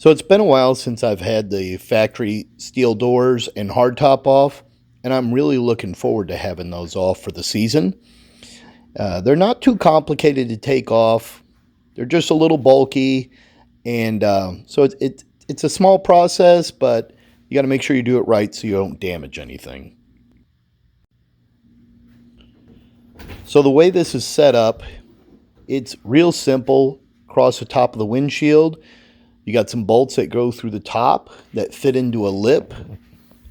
So it's been a while since I've had the factory steel doors and hardtop off, and I'm really looking forward to having those off for the season. They're not too complicated to take off. They're just a little bulky, and it's a small process, but you got to make sure you do it right so you don't damage anything. So the way this is set up, it's real simple. Across the top of the windshield, you got some bolts that go through the top that fit into a lip.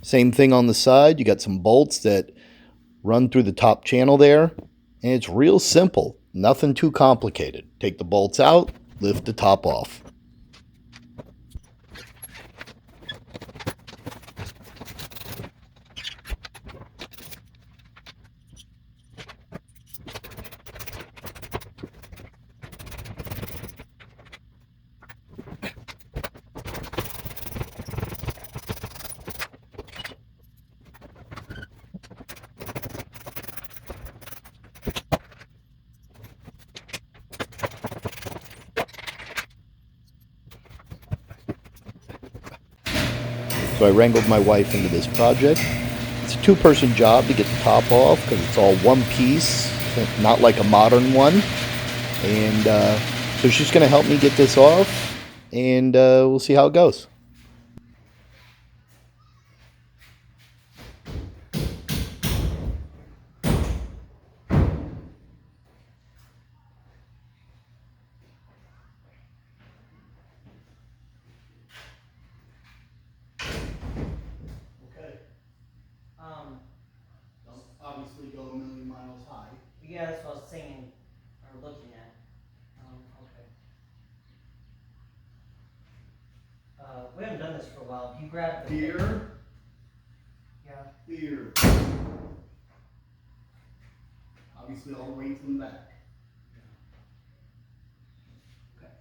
Same thing on the side. You got some bolts that run through the top channel there. And it's real simple. Nothing too complicated. Take the bolts out, lift the top off. So I wrangled my wife into this project. It's a two-person job to get the top off because it's all one piece, not like a modern one. And so she's going to help me get this off, and we'll see how it goes. Obviously go a million miles high. Yeah, that's what I was saying, or looking at. Okay. We haven't done this for a while. You grab the... Here. Yeah. Here. Obviously all the way to the back. Okay.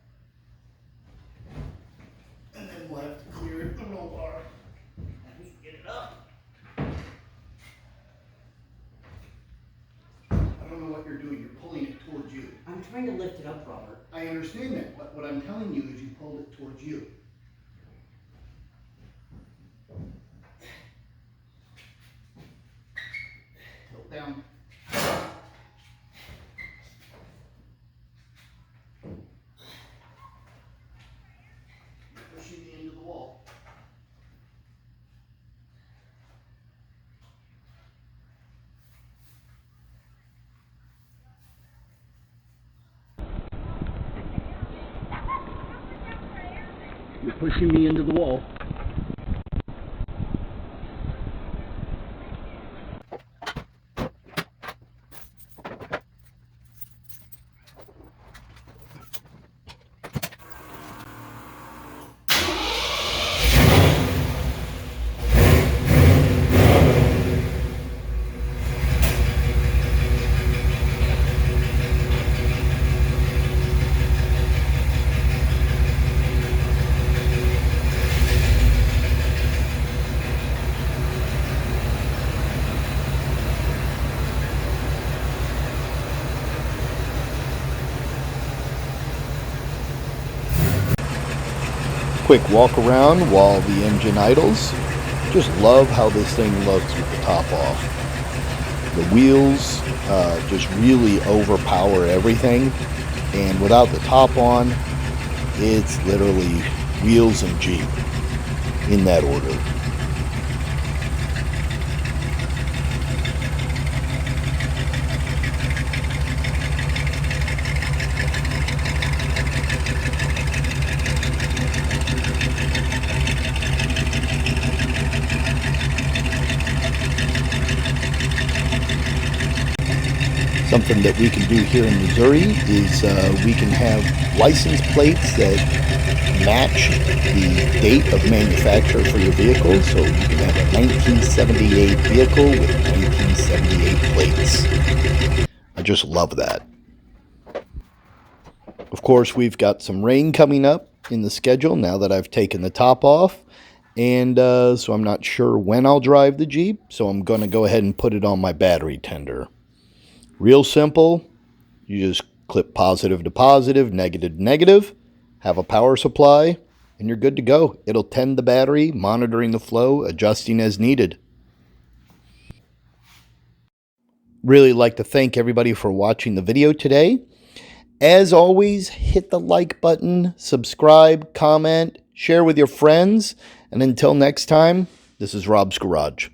And then we'll have to clear the roll bar. Let me get it up. I don't know what you're doing. You're pulling it towards you. I'm trying to lift it up, Robert. I understand that, but what I'm telling you is you pulled it towards you. Tilt down. You're pushing me into the wall. You're pushing me into the wall. Quick walk around while the engine idles. Just love how this thing looks with the top off. The wheels just really overpower everything, and without the top on, it's literally wheels and Jeep in that order. Something that we can do here in Missouri is we can have license plates that match the date of manufacture for your vehicle. So you can have a 1978 vehicle with 1978 plates. I just love that. Of course, we've got some rain coming up in the schedule now that I've taken the top off. And so I'm not sure when I'll drive the Jeep. So I'm going to go ahead and put it on my battery tender. Real simple. You just clip positive to positive, negative to negative, have a power supply, and you're good to go. It'll tend the battery, monitoring the flow, adjusting as needed. Really like to thank everybody for watching the video today. As always, hit the like button, subscribe, comment, share with your friends, and until next time, this is Rob's Garage.